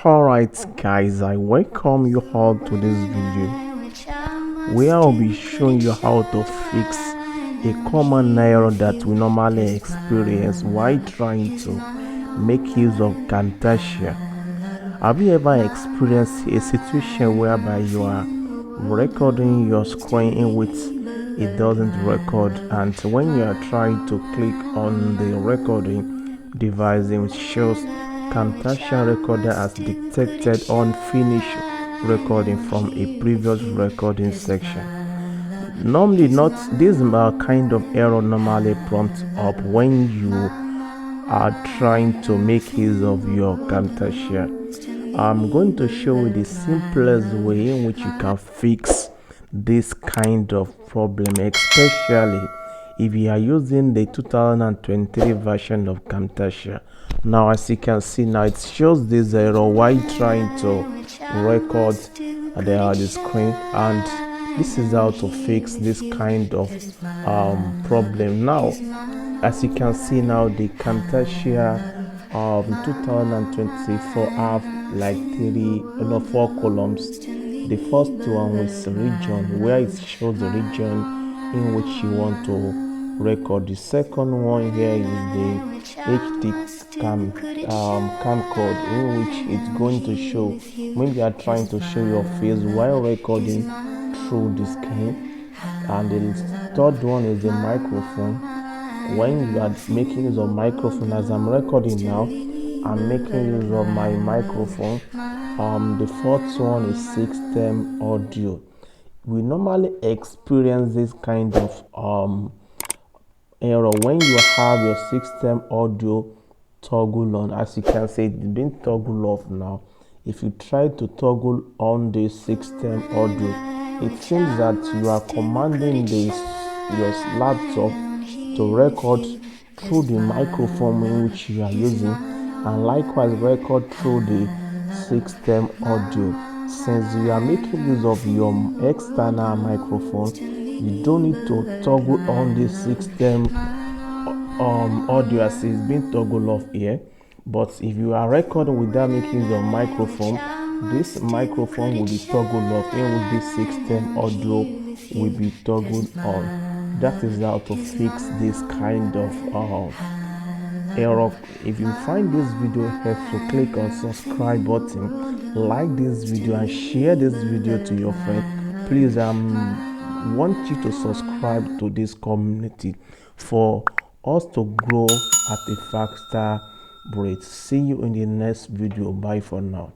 Alright guys, I welcome you all to this video where I'll be showing you how to fix a common error that we normally experience while trying to make use of Camtasia. Have you ever experienced a situation whereby you are recording your screen in which it doesn't record, and when you are trying to click on the recording device, it shows Camtasia recorder has detected unfinished recording from a previous recording section? Normally, not this kind of error normally prompts up when you are trying to make use of your Camtasia. I'm going to show you the simplest way in which you can fix this kind of problem, especially if you are using the 2023 version of Camtasia. Now, as you can see, now it shows this error while trying to record the screen, and this is how to fix this kind of problem. Now, as you can see, now the Camtasia 2024 have like four columns. The first one is region, where it shows the region in which you want to record. The second one here is the HD cam code, in which it's going to show when you are trying to show your face while recording through the screen. And the third one is the microphone. When you are making use of microphone, as I'm recording now, I'm making use of my microphone. The fourth one is system audio. We normally experience this kind of error when you have your system audio toggle on. As you can see, it's been toggle off now. If you try to toggle on the system audio, it seems that you are commanding your laptop to record through the microphone in which you are using, and likewise record through the system audio. Since you are making use of your external microphone, you don't need to toggle on the system audio as it's been toggled off here. But if you are recording without making use of microphone, this microphone will be toggled off, and with this system audio will be toggled on. That is how to fix this kind of error. If you find this video helpful, click on subscribe button, like this video, and share this video to your friend. Please, want you to subscribe to this community for us to grow at a faster rate. See you in the next video. Bye for now.